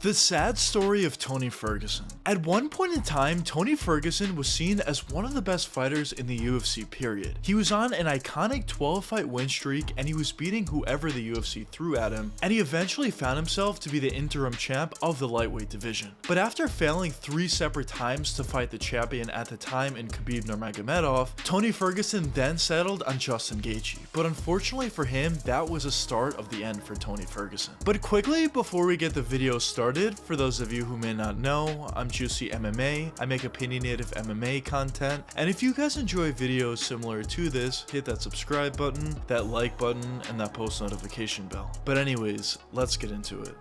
The sad story of Tony Ferguson. At one point in time, Tony Ferguson was seen as one of the best fighters in the UFC period. He was on an iconic 12-fight win streak and he was beating whoever the UFC threw at him, and he eventually found himself to be the interim champ of the lightweight division. But after failing 3 separate times to fight the champion at the time in Khabib Nurmagomedov, Tony Ferguson then settled on Justin Gaethje. But unfortunately for him, that was a start of the end for Tony Ferguson. But quickly, before we get the video started, for those of you who may not know, I'm Juicy MMA. I make opinionated MMA content, and if you guys enjoy videos similar to this, hit that subscribe button, that like button, and that post notification bell. But anyways, let's get into it.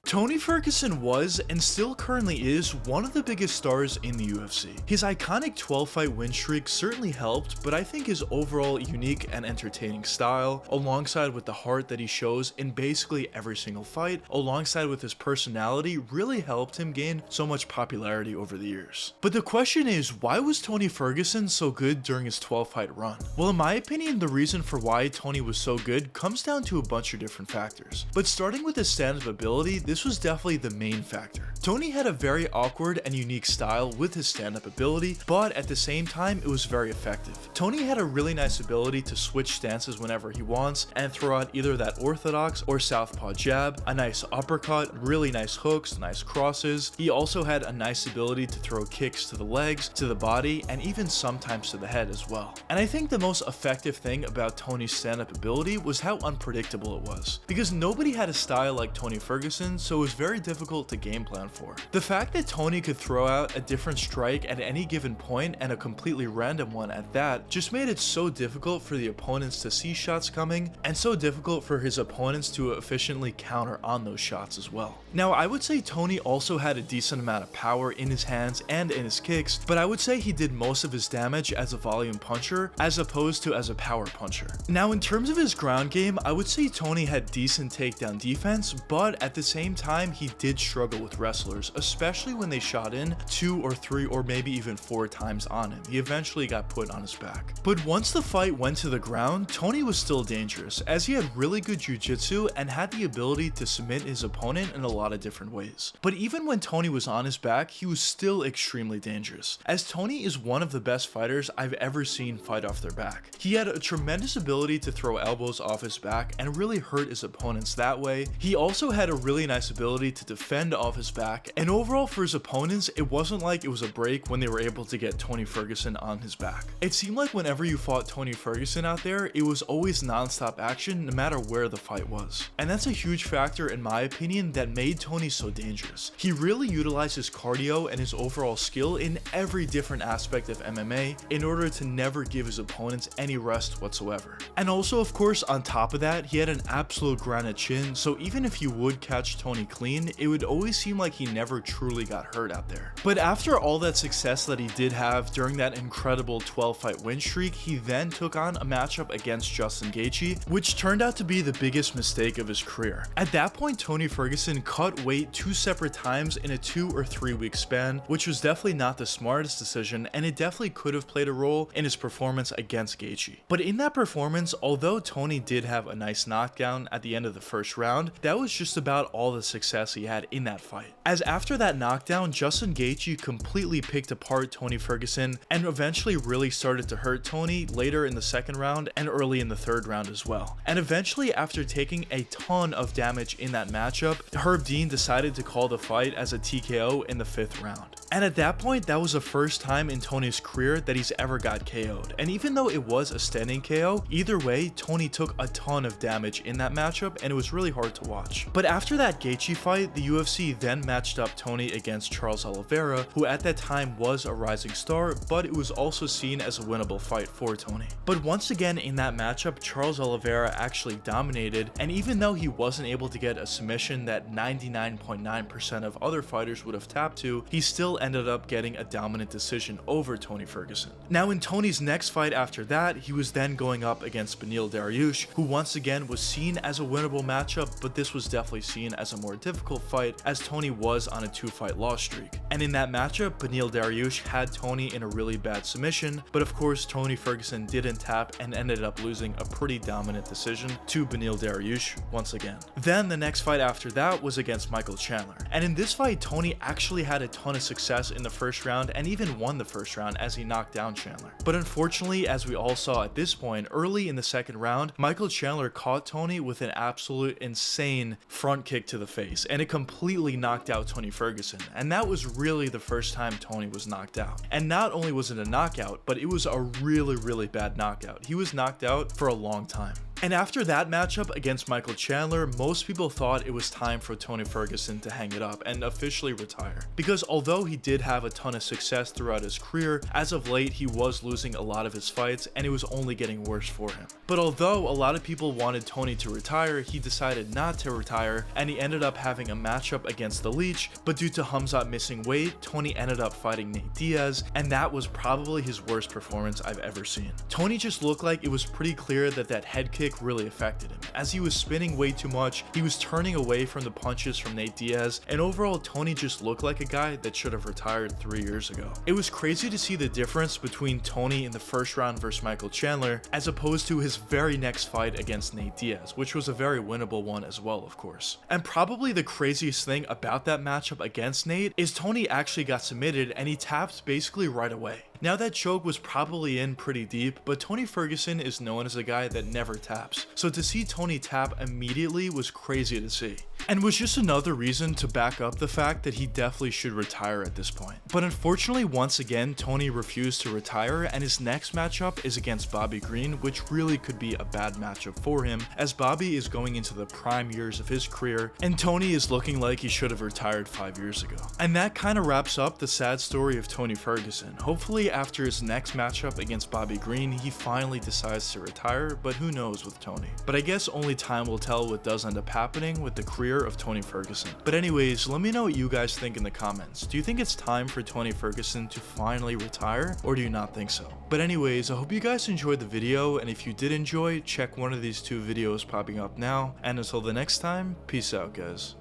Tony Ferguson was, and still currently is, one of the biggest stars in the UFC. His iconic 12-fight win streak certainly helped, but I think his overall unique and entertaining style, alongside with the heart that he shows in basically every single fight, alongside with his personality, really helped him gain so much popularity over the years. But the question is, why was Tony Ferguson so good during his 12-fight run? Well, in my opinion, the reason for why Tony was so good comes down to a bunch of different factors. But starting with his stand-up ability, this was definitely the main factor. Tony had a very awkward and unique style with his stand-up ability, but at the same time, it was very effective. Tony had a really nice ability to switch stances whenever he wants and throw out either that orthodox or southpaw jab, a nice uppercut, really nice hooks, nice crosses. He also had a nice ability to throw kicks to the legs, to the body, and even sometimes to the head as well. And I think the most effective thing about Tony's stand-up ability was how unpredictable it was, because nobody had a style like Tony Ferguson, so it was very difficult to game plan for. The fact that Tony could throw out a different strike at any given point, and a completely random one at that, just made it so difficult for the opponents to see shots coming, and so difficult for his opponents to efficiently counter on those shots as well. Now, I would say Tony also had a decent amount of power in his hands and in his kicks, but I would say he did most of his damage as a volume puncher as opposed to as a power puncher. Now, in terms of his ground game, I would say Tony had decent takedown defense, but at the same time, he did struggle with wrestlers, especially when they shot in 2 or 3 or maybe even 4 times on him. He eventually got put on his back. But once the fight went to the ground, Tony was still dangerous, as he had really good jiu-jitsu and had the ability to submit his opponent in a lot of different ways. But even when Tony was on his back, he was still extremely dangerous, as Tony is one of the best fighters I've ever seen fight off their back. He had a tremendous ability to throw elbows off his back and really hurt his opponents that way. He also had a really nice ability to defend off his back, and overall for his opponents, it wasn't like it was a break when they were able to get Tony Ferguson on his back. It seemed like whenever you fought Tony Ferguson out there, it was always non-stop action no matter where the fight was. And that's a huge factor in my opinion that made Tony so dangerous. He really utilized his cardio and his overall skill in every different aspect of MMA in order to never give his opponents any rest whatsoever. And also, of course, on top of that, he had an absolute granite chin, so even if you would catch Tony clean, it would always seem like he never truly got hurt out there. But after all that success that he did have during that incredible 12-fight win streak, he then took on a matchup against Justin Gaethje, which turned out to be the biggest mistake of his career. At that point, Tony Ferguson cut weight 2 separate times in a 2 or 3 week span, which was definitely not the smartest decision, and it definitely could have played a role in his performance against Gaethje. But in that performance, although Tony did have a nice knockdown at the end of the first round, that was just about all the success he had in that fight. As after that knockdown, Justin Gaethje completely picked apart Tony Ferguson and eventually really started to hurt Tony later in the second round and early in the third round as well. And eventually, after taking a ton of damage in that matchup, Herb Dean decided to call the fight as a TKO in the 5th round. And at that point, that was the first time in Tony's career that he's ever got KO'd. And even though it was a standing KO, either way, Tony took a ton of damage in that matchup and it was really hard to watch. But after that Gaethje fight, the UFC then matched up Tony against Charles Oliveira, who at that time was a rising star, but it was also seen as a winnable fight for Tony. But once again in that matchup, Charles Oliveira actually dominated, and even though he wasn't able to get a submission that 99.9% of other fighters would have tapped to, he still ended up getting a dominant decision over Tony Ferguson. Now in Tony's next fight after that, he was then going up against Beneil Dariush, who once again was seen as a winnable matchup, but this was definitely seen as a more difficult fight as Tony was on a 2-fight loss streak. And in that matchup, Beneil Dariush had Tony in a really bad submission, but of course Tony Ferguson didn't tap and ended up losing a pretty dominant decision to Beneil Dariush once again. Then the next fight after that was against Michael Chandler. And in this fight, Tony actually had a ton of success in the first round and even won the first round as he knocked down Chandler. But unfortunately, as we all saw at this point, early in the second round, Michael Chandler caught Tony with an absolute insane front kick to the face, and it completely knocked out Tony Ferguson. And that was really the first time Tony was knocked out. And not only was it a knockout, but it was a really bad knockout. He was knocked out for a long time. And after that matchup against Michael Chandler, most people thought it was time for Tony Ferguson to hang it up and officially retire. Because although he did have a ton of success throughout his career, as of late he was losing a lot of his fights and it was only getting worse for him. But although a lot of people wanted Tony to retire, he decided not to retire and he ended up having a matchup against the Leech, but due to Khamzat missing weight, Tony ended up fighting Nate Diaz, and that was probably his worst performance I've ever seen. Tony just looked like it was pretty clear that head kick really affected him. As he was spinning way too much, he was turning away from the punches from Nate Diaz, and overall Tony just looked like a guy that should have retired 3 years ago. It was crazy to see the difference between Tony in the first round versus Michael Chandler as opposed to his very next fight against Nate Diaz, which was a very winnable one as well, of course. And probably the craziest thing about that matchup against Nate is Tony actually got submitted and he tapped basically right away. Now that choke was probably in pretty deep, but Tony Ferguson is known as a guy that never taps. So to see Tony tap immediately was crazy to see. And was just another reason to back up the fact that he definitely should retire at this point. But unfortunately, once again, Tony refused to retire, and his next matchup is against Bobby Green, which really could be a bad matchup for him, as Bobby is going into the prime years of his career, and Tony is looking like he should have retired 5 years ago. And that kind of wraps up the sad story of Tony Ferguson. Hopefully after his next matchup against Bobby Green, he finally decides to retire, but who knows with Tony. But I guess only time will tell what does end up happening with the career of Tony Ferguson. But anyways, let me know what you guys think in the comments. Do you think it's time for Tony Ferguson to finally retire, or do you not think so? But anyways, I hope you guys enjoyed the video, and if you did enjoy, check one of these 2 videos popping up now, and until the next time, peace out guys.